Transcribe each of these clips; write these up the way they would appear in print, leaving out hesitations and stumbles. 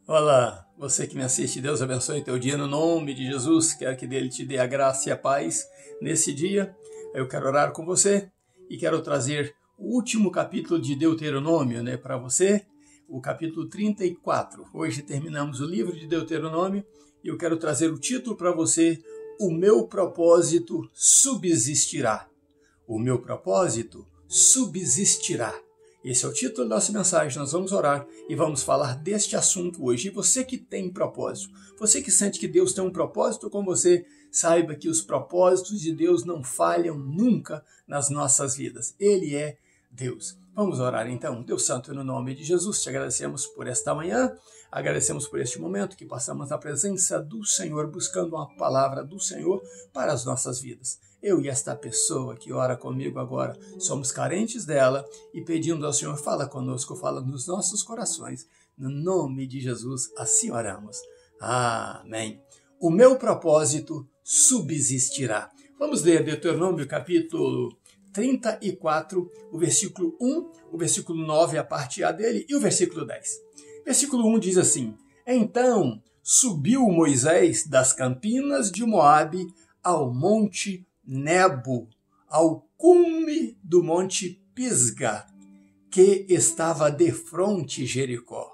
Olá, você que me assiste, Deus abençoe teu dia no nome de Jesus. Quero que dele te dê a graça e a paz nesse dia. Eu quero orar com você e quero trazer o último capítulo de Deuteronômio, para você, o capítulo 34. Hoje terminamos o livro de Deuteronômio e eu quero trazer o título para você: O meu propósito subsistirá. O meu propósito subsistirá. Esse é o título da nossa mensagem. Nós vamos orar e vamos falar deste assunto hoje. E você que tem propósito, você que sente que Deus tem um propósito com você, saiba que os propósitos de Deus não falham nunca nas nossas vidas. Ele é Deus. Vamos orar então. Deus Santo, no nome de Jesus, te agradecemos por esta manhã, agradecemos por este momento que passamos na presença do Senhor, buscando uma palavra do Senhor para as nossas vidas. Eu e esta pessoa que ora comigo agora somos carentes dela e pedindo ao Senhor, fala conosco, fala nos nossos corações. No nome de Jesus, assim oramos. Amém. O meu propósito subsistirá. Vamos ler Deuteronômio capítulo 34, o versículo 1, o versículo 9, a parte A dele, e o versículo 10. Versículo 1 diz assim: Então subiu Moisés das campinas de Moabe ao monte Nebo, ao cume do monte Pisga, que estava defronte Jericó.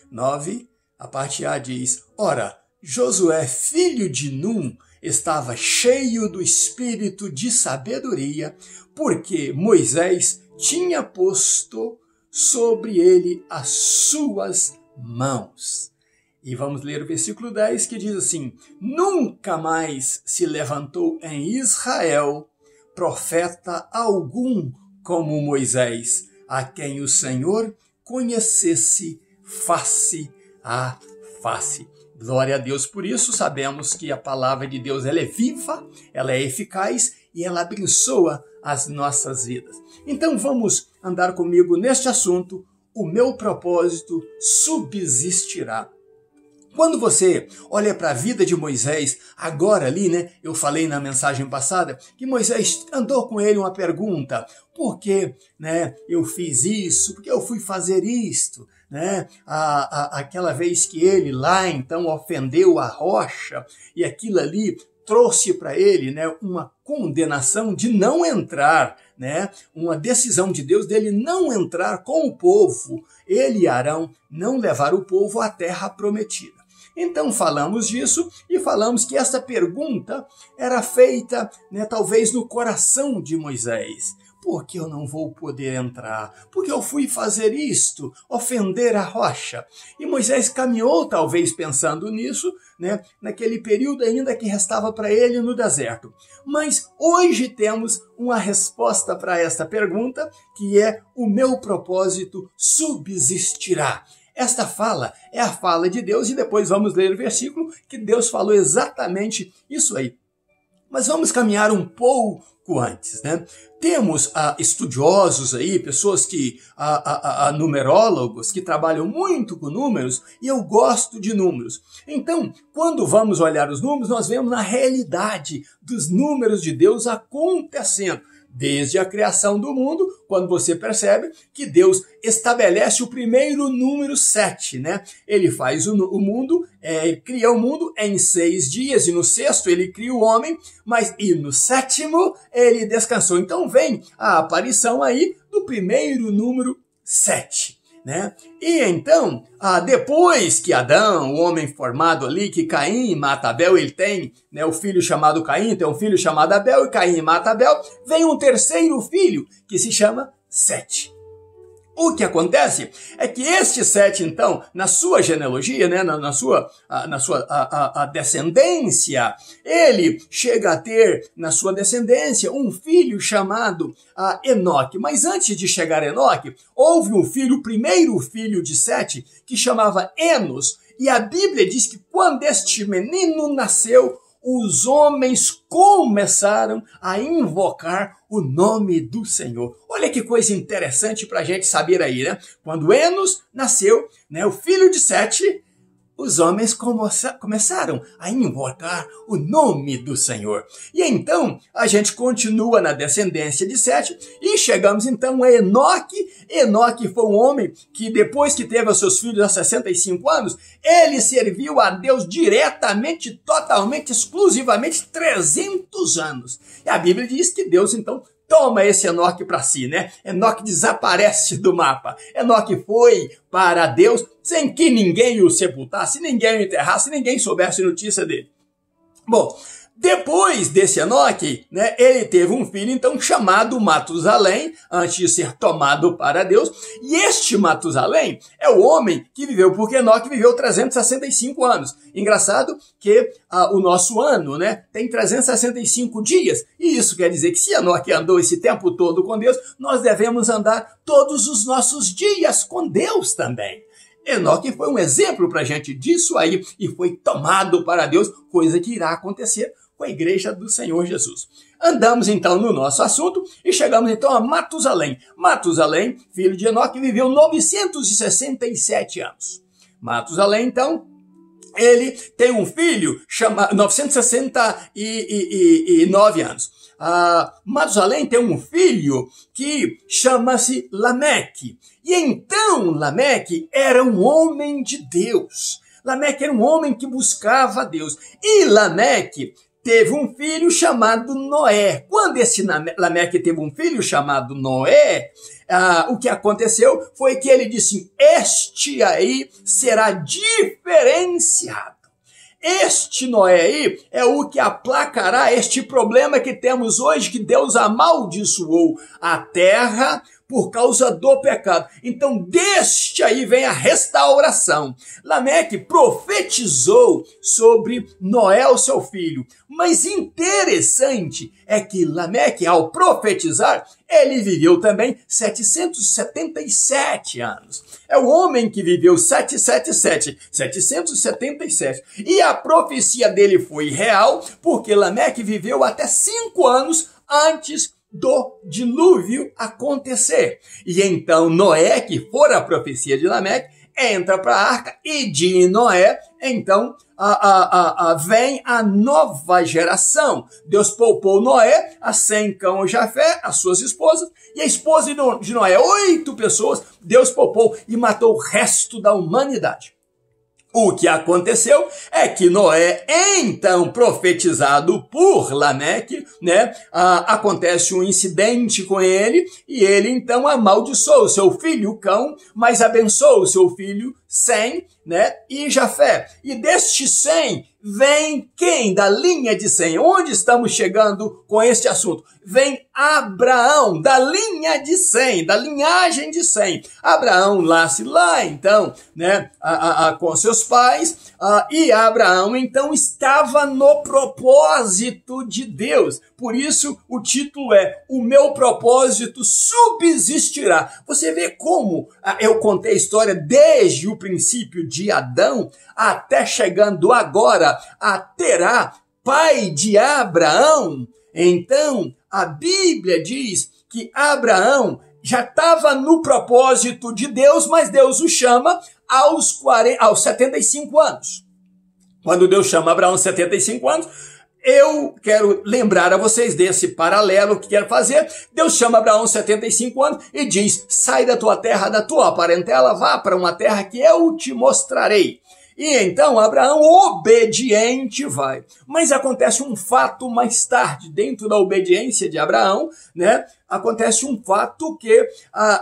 9, a parte A diz: Ora, Josué, filho de Num, estava cheio do espírito de sabedoria, porque Moisés tinha posto sobre ele as suas mãos. E vamos ler o versículo 10, que diz assim: Nunca mais se levantou em Israel profeta algum como Moisés, a quem o Senhor conhecesse face a face. Glória a Deus por isso. Sabemos que a palavra de Deus ela é viva, ela é eficaz e ela abençoa as nossas vidas. Então vamos andar comigo neste assunto. O meu propósito subsistirá. Quando você olha para a vida de Moisés, agora ali, eu falei na mensagem passada que Moisés andou com ele uma pergunta: por que, eu fiz isso? Por que eu fui fazer isto? Aquela vez que ele lá então ofendeu a rocha e aquilo ali trouxe para ele uma condenação de não entrar, uma decisão de Deus dele não entrar com o povo, ele e Arão não levar o povo à terra prometida. Então falamos disso e falamos que essa pergunta era feita talvez no coração de Moisés. Por que eu não vou poder entrar? Porque eu fui fazer isto, ofender a rocha. E Moisés caminhou talvez pensando nisso, naquele período ainda que restava para ele no deserto. Mas hoje temos uma resposta para esta pergunta, que é: o meu propósito subsistirá. Esta fala é a fala de Deus e depois vamos ler o versículo que Deus falou exatamente isso aí. Mas vamos caminhar um pouco antes, Temos estudiosos aí, pessoas que, numerólogos, que trabalham muito com números, e eu gosto de números. Então, quando vamos olhar os números, nós vemos a realidade dos números de Deus acontecendo. Desde a criação do mundo, quando você percebe que Deus estabelece o primeiro número 7, Ele faz o mundo, cria o mundo em 6 dias, e no sexto ele cria o homem, e no sétimo ele descansou. Então vem a aparição aí do primeiro número 7. E então, depois que Adão, o homem formado ali, que Caim mata Abel, ele tem o filho chamado Caim, tem um filho chamado Abel, e Caim mata Abel, vem um terceiro filho que se chama Sete. O que acontece é que este Sete, então, na sua genealogia, na sua descendência, ele chega a ter na sua descendência um filho chamado Enoque. Mas antes de chegar a Enoque, houve um filho, o primeiro filho de Sete, que chamava Enos. E a Bíblia diz que quando este menino nasceu, os homens começaram a invocar o nome do Senhor. Olha que coisa interessante para a gente saber aí, Quando Enos nasceu, o filho de Sete, os homens começaram a invocar o nome do Senhor. E então a gente continua na descendência de Sete e chegamos então a Enoque. Enoque foi um homem que depois que teve os seus filhos aos 65 anos, ele serviu a Deus diretamente, totalmente, exclusivamente 300 anos. E a Bíblia diz que Deus então toma esse Enoque para si, né? Enoque desaparece do mapa. Enoque foi para Deus sem que ninguém o sepultasse, ninguém o enterrasse, ninguém soubesse notícia dele. Bom, depois desse Enoque, né, ele teve um filho, então, chamado Matusalém, antes de ser tomado para Deus. E este Matusalém é o homem que viveu, porque Enoque viveu 365 anos. Engraçado que o nosso ano, né, tem 365 dias. E isso quer dizer que se Enoque andou esse tempo todo com Deus, nós devemos andar todos os nossos dias com Deus também. Enoque foi um exemplo para a gente disso aí e foi tomado para Deus, coisa que irá acontecer com a igreja do Senhor Jesus. Andamos então no nosso assunto e chegamos então a Matusalém. Matusalém, filho de Enoque, viveu 967 anos. Matusalém, então, ele tem um filho chamado 969 anos. Matusalém tem um filho que chama-se Lameque. E então Lameque era um homem de Deus. Lameque era um homem que buscava Deus. E Lameque teve um filho chamado Noé. Quando esse Lameque teve um filho chamado Noé, o que aconteceu foi que ele disse: este aí será diferenciado. Este Noé aí é o que aplacará este problema que temos hoje, que Deus amaldiçoou a terra por causa do pecado. Então, deste aí vem a restauração. Lameque profetizou sobre Noé, o seu filho. Mas interessante é que Lameque, ao profetizar, ele viveu também 777 anos. É o homem que viveu 777. E a profecia dele foi real, porque Lameque viveu até 5 anos antes do dilúvio acontecer. E então Noé, que fora a profecia de Lameque, entra para a arca, e de Noé, então, vem a nova geração. Deus poupou Noé, a Sem, Cão e Jafé, as suas esposas, e a esposa de Noé, 8 pessoas, Deus poupou e matou o resto da humanidade. O que aconteceu é que Noé, então profetizado por Lameque, né, acontece um incidente com ele, e ele então amaldiçoou o seu filho Cão, mas abençoou o seu filho Sem, né, e Jafé. E deste Sem vem quem? Da linha de Sem. Onde estamos chegando com este assunto? Vem Abraão, da linha de Sem, da linhagem de Sem. Abraão nasce lá, então, né, com seus pais, e Abraão, então, estava no propósito de Deus. Por isso, o título é O Meu Propósito Subsistirá. Você vê como eu contei a história desde o princípio de Adão até chegando agora a Terá, pai de Abraão. Então, a Bíblia diz que Abraão já estava no propósito de Deus, mas Deus o chama aos 75 anos. Quando Deus chama Abraão aos 75 anos, eu quero lembrar a vocês desse paralelo que quero fazer. Deus chama Abraão aos 75 anos e diz: sai da tua terra, da tua parentela, vá para uma terra que eu te mostrarei. E então Abraão, obediente, vai. Mas acontece um fato mais tarde, dentro da obediência de Abraão, né? Acontece um fato que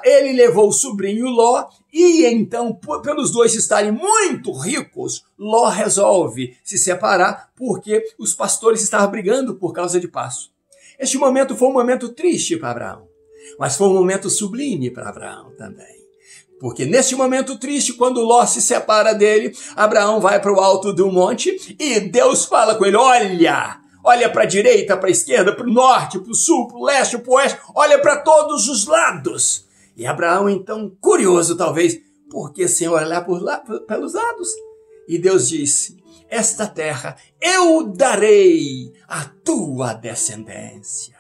ele levou o sobrinho Ló, e então, pelos dois estarem muito ricos, Ló resolve se separar, porque os pastores estavam brigando por causa de pasto. Este momento foi um momento triste para Abraão, mas foi um momento sublime para Abraão também. Porque neste momento triste, quando Ló se separa dele, Abraão vai para o alto do monte e Deus fala com ele: olha para a direita, para a esquerda, para o norte, para o sul, para o leste, para o oeste, olha para todos os lados. E Abraão, então, curioso talvez, por que sem olhar pelos lados? E Deus disse: esta terra eu darei à tua descendência.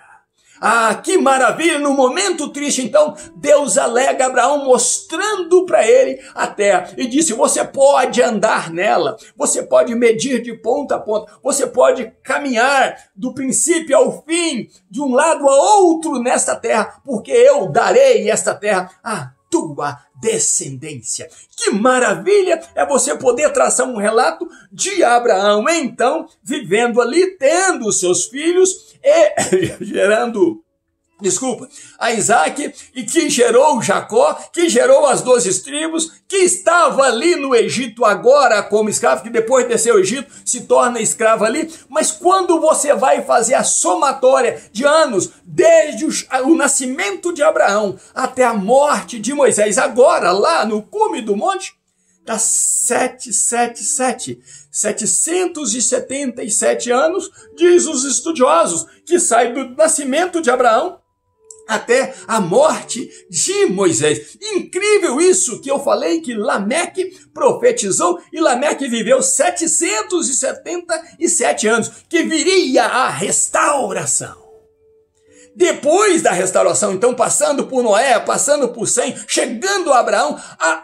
Ah, que maravilha! No momento triste, então, Deus alega a Abraão, mostrando para ele a terra. E disse, você pode andar nela, você pode medir de ponta a ponta, você pode caminhar do princípio ao fim, de um lado a outro nesta terra, porque eu darei esta terra à tua descendência. Que maravilha é você poder traçar um relato de Abraão, então, vivendo ali, tendo os seus filhos e gerando a Isaac, e que gerou Jacó, que gerou as 12 tribos, que estava ali no Egito agora como escravo, que depois de descer o Egito se torna escravo ali. Mas quando você vai fazer a somatória de anos, desde o nascimento de Abraão até a morte de Moisés, agora lá no cume do monte, dá 777 anos, diz os estudiosos, que sai do nascimento de Abraão até a morte de Moisés. Incrível isso que eu falei, que Lameque profetizou, e Lameque viveu 777 anos, que viria a restauração. Depois da restauração, então, passando por Noé, passando por Sem, chegando a Abraão,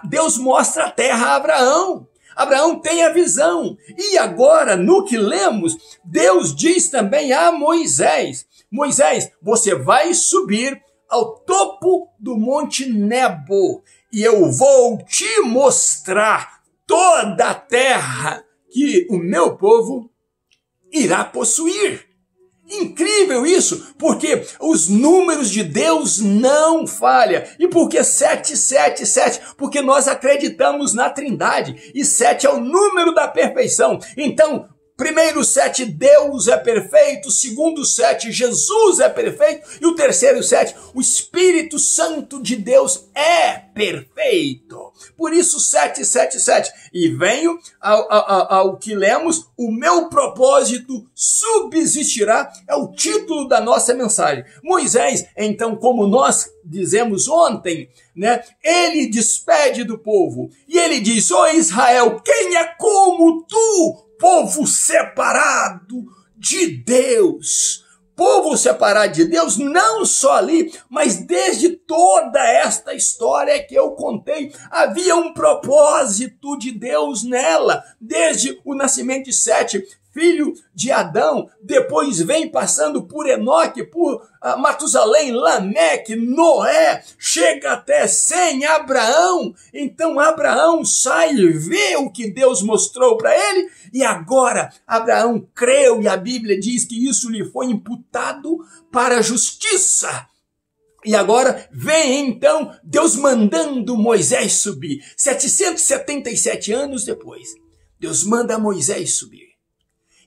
Deus mostra a terra a Abraão. Abraão tem a visão. E agora, no que lemos, Deus diz também a Moisés, Moisés, você vai subir ao topo do Monte Nebo e eu vou te mostrar toda a terra que o meu povo irá possuir. Incrível isso, porque os números de Deus não falham. E por que 777? Porque nós acreditamos na Trindade e 7 é o número da perfeição. Então, primeiro 7, Deus é perfeito. Segundo 7, Jesus é perfeito. E o terceiro 7, o Espírito Santo de Deus é perfeito. Por isso 777. E venho ao que lemos, o meu propósito subsistirá, é o título da nossa mensagem. Moisés, então, como nós dizemos ontem, né, ele despede do povo. E ele diz, ó Israel, quem é como tu? Povo separado de Deus. Povo separado de Deus, não só ali, mas desde toda esta história que eu contei, havia um propósito de Deus nela, desde o nascimento de Sete, filho de Adão, depois vem passando por Enoque, por Matusalém, Lameque, Noé, chega até Sem, Abraão. Então Abraão sai e vê o que Deus mostrou para ele, e agora Abraão creu, e a Bíblia diz que isso lhe foi imputado para a justiça. E agora vem então Deus mandando Moisés subir. 777 anos depois, Deus manda Moisés subir.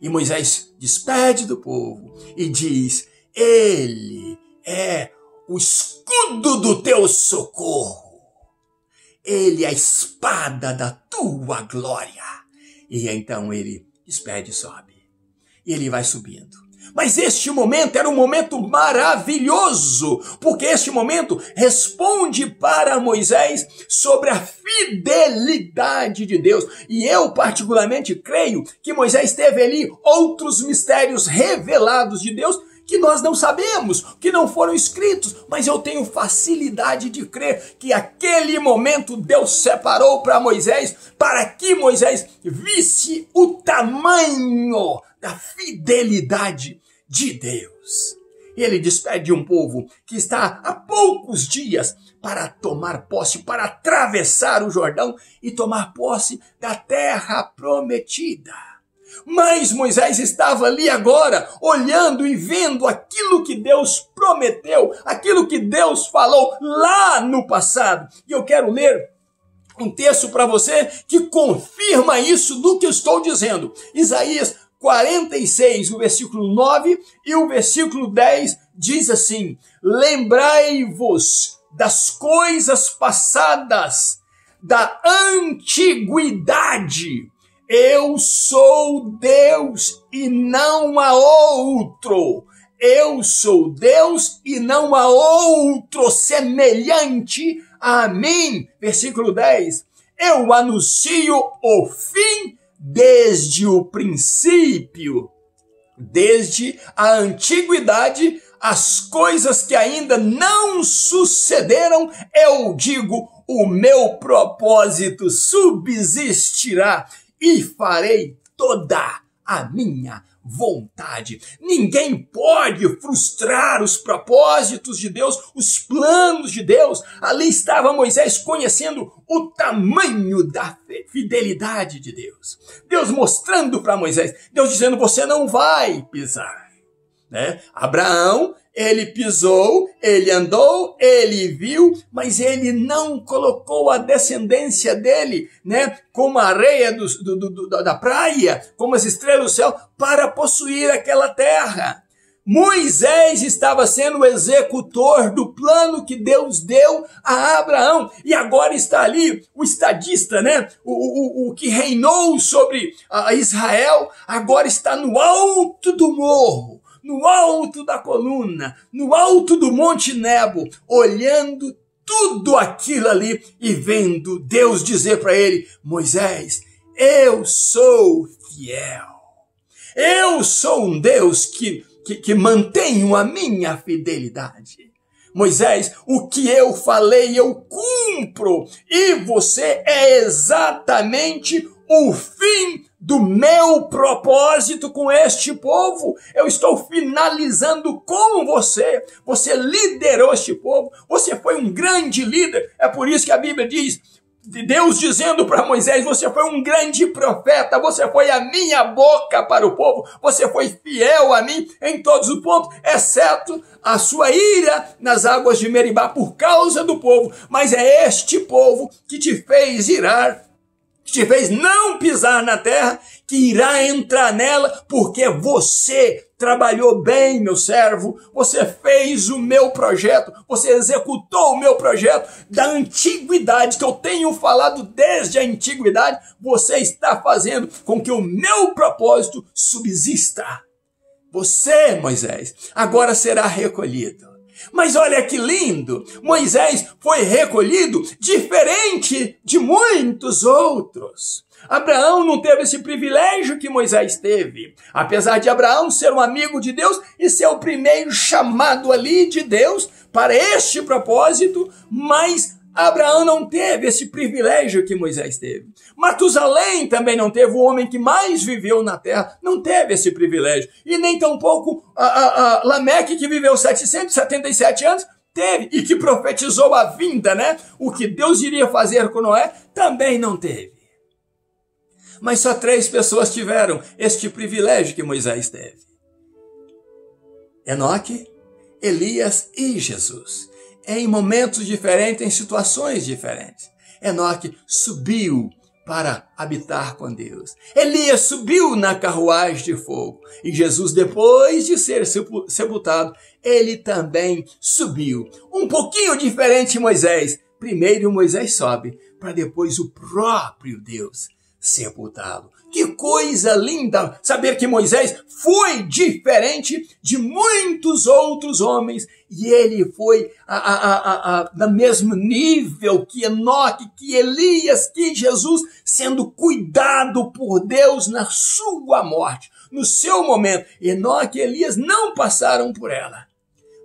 E Moisés despede do povo e diz, ele é o escudo do teu socorro. Ele é a espada da tua glória. E então ele despede e sobe. E ele vai subindo. Mas este momento era um momento maravilhoso, porque este momento responde para Moisés sobre a fidelidade de Deus. E eu particularmente creio que Moisés teve ali outros mistérios revelados de Deus que nós não sabemos, que não foram escritos, mas eu tenho facilidade de crer que aquele momento Deus separou para Moisés, para que Moisés visse o tamanho da fidelidade de Deus. Ele despede um povo que está há poucos dias para tomar posse, para atravessar o Jordão e tomar posse da terra prometida. Mas Moisés estava ali agora, olhando e vendo aquilo que Deus prometeu, aquilo que Deus falou lá no passado. E eu quero ler um texto para você que confirma isso do que eu estou dizendo. Isaías 46, o versículo 9 e o versículo 10 diz assim: lembrai-vos das coisas passadas, da antiguidade. Eu sou Deus e não há outro. Eu sou Deus e não há outro semelhante a mim. Versículo 10. Eu anuncio o fim desde o princípio, desde a antiguidade as coisas que ainda não sucederam, eu digo, o meu propósito subsistirá e farei toda a minha vontade. Ninguém pode frustrar os propósitos de Deus, os planos de Deus. Ali estava Moisés conhecendo o tamanho da fidelidade de Deus. Deus mostrando para Moisés, Deus dizendo, você não vai pisar. Né? Abraão, ele pisou, ele andou, ele viu, mas ele não colocou a descendência dele, né, como a areia da praia, como as estrelas do céu, para possuir aquela terra. Moisés estava sendo o executor do plano que Deus deu a Abraão. E agora está ali o estadista, né? O que reinou sobre Israel, agora está no alto do morro, no alto da coluna, no alto do Monte Nebo, olhando tudo aquilo ali e vendo Deus dizer para ele, Moisés, eu sou fiel. Eu sou um Deus que mantenho a minha fidelidade. Moisés, o que eu falei eu cumpro, e você é exatamente o fim do meu propósito com este povo. Eu estou finalizando com você. Você liderou este povo, você foi um grande líder. É por isso que a Bíblia diz, Deus dizendo para Moisés, você foi um grande profeta, você foi a minha boca para o povo, você foi fiel a mim em todos os pontos, exceto a sua ira nas águas de Meribá por causa do povo. Mas é este povo que te fez irar, que te fez não pisar na terra, que irá entrar nela, porque você trabalhou bem, meu servo, você fez o meu projeto, você executou o meu projeto da antiguidade, que eu tenho falado desde a antiguidade, você está fazendo com que o meu propósito subsista. Você, Moisés, agora será recolhido. Mas olha que lindo, Moisés foi recolhido diferente de muitos outros. Abraão não teve esse privilégio que Moisés teve. Apesar de Abraão ser um amigo de Deus e ser o primeiro chamado ali de Deus para este propósito, mas Abraão não teve esse privilégio que Moisés teve. Matusalém também não teve, o homem que mais viveu na terra, não teve esse privilégio. E nem tampouco Lameque, que viveu 777 anos, teve, e que profetizou a vinda, né? O que Deus iria fazer com Noé, também não teve. Mas só 3 pessoas tiveram este privilégio que Moisés teve. Enoque, Elias e Jesus. Em momentos diferentes, em situações diferentes. Enoque subiu para habitar com Deus. Elias subiu na carruagem de fogo. E Jesus, depois de ser sepultado, ele também subiu. Um pouquinho diferente de Moisés. Primeiro Moisés sobe, para depois o próprio Deus sepultá-lo. Que coisa linda saber que Moisés foi diferente de muitos outros homens e ele foi no mesmo nível que Enoque, que Elias, que Jesus, sendo cuidado por Deus na sua morte, no seu momento. Enoque e Elias não passaram por ela,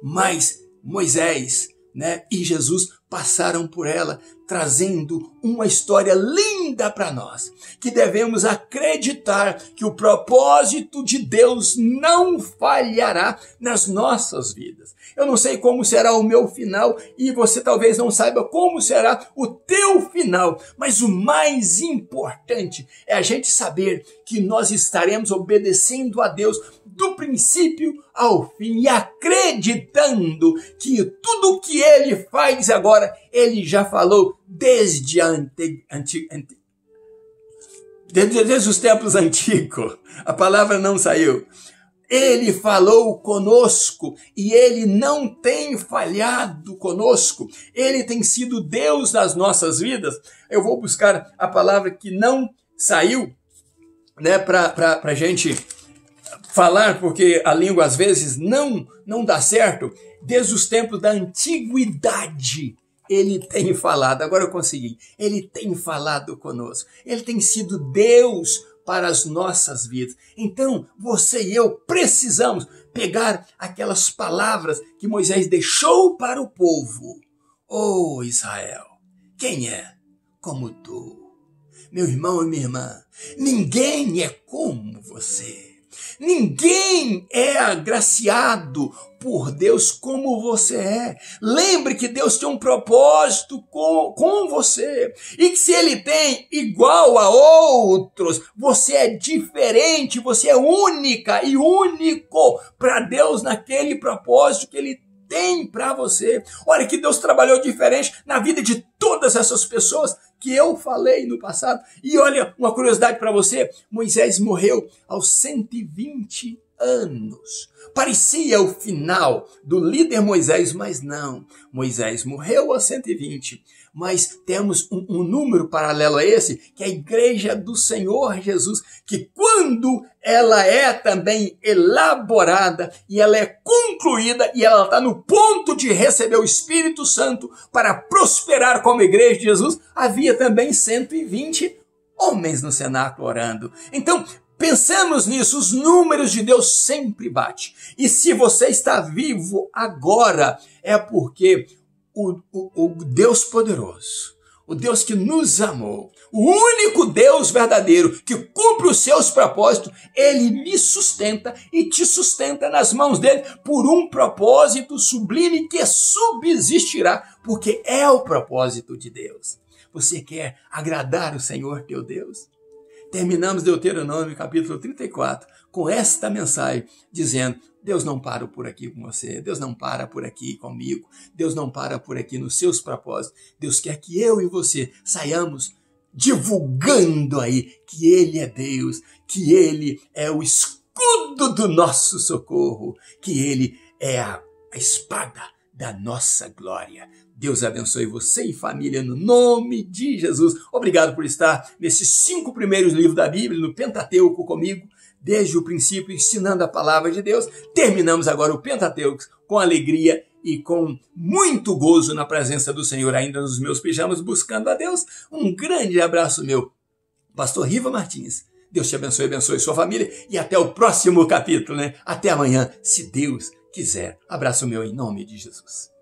mas Moisés, né, e Jesus passaram por ela, trazendo uma história linda para nós, que devemos acreditar que o propósito de Deus não falhará nas nossas vidas. Eu não sei como será o meu final e você talvez não saiba como será o teu final, mas o mais importante é a gente saber que nós estaremos obedecendo a Deus do princípio ao fim e acreditando que tudo que Ele faz agora, Ele já falou desde os tempos antigos. A palavra não saiu. Ele falou conosco e Ele não tem falhado conosco. Ele tem sido Deus nas nossas vidas. Eu vou buscar a palavra que não saiu, né, para a gente falar, porque a língua às vezes não dá certo. Desde os tempos da antiguidade, Ele tem falado. Agora eu consegui. Ele tem falado conosco. Ele tem sido Deus para as nossas vidas. Então, você e eu precisamos pegar aquelas palavras que Moisés deixou para o povo. Oh, Israel, quem é como tu? Meu irmão e minha irmã, ninguém é como você. Ninguém é agraciado por Deus como você é. Lembre que Deus tem um propósito com você. E que se Ele tem igual a outros, você é diferente, você é única e único para Deus naquele propósito que Ele tem para você. Olha que Deus trabalhou diferente na vida de todas essas pessoas que eu falei no passado. E olha, uma curiosidade para você, Moisés morreu aos 120 anos. Parecia o final do líder Moisés, mas não. Moisés morreu aos 120, mas temos um número paralelo a esse, que é a igreja do Senhor Jesus, que quando ela é também elaborada e ela é concluída e ela está no ponto de receber o Espírito Santo para prosperar como igreja de Jesus, havia também 120 homens no cenáculo orando. Então, pensamos nisso, os números de Deus sempre batem. E se você está vivo agora, é porque o Deus poderoso, o Deus que nos amou, o único Deus verdadeiro que cumpre os seus propósitos, Ele me sustenta e te sustenta nas mãos dele por um propósito sublime que subsistirá, porque é o propósito de Deus. Você quer agradar o Senhor teu Deus? Terminamos Deuteronômio capítulo 34 com esta mensagem dizendo: Deus não para por aqui com você, Deus não para por aqui comigo, Deus não para por aqui nos seus propósitos. Deus quer que eu e você saiamos divulgando aí que Ele é Deus, que Ele é o escudo do nosso socorro, que Ele é a espada da nossa glória. Deus abençoe você e família no nome de Jesus. Obrigado por estar nesses 5 primeiros livros da Bíblia, no Pentateuco comigo, desde o princípio, ensinando a palavra de Deus. Terminamos agora o Pentateuco com alegria e com muito gozo na presença do Senhor, ainda nos meus pijamas, buscando a Deus. Um grande abraço meu, Pastor Riva Martins. Deus te abençoe, abençoe sua família e até o próximo capítulo, né? Até amanhã, se Deus quiser. Abraço meu em nome de Jesus.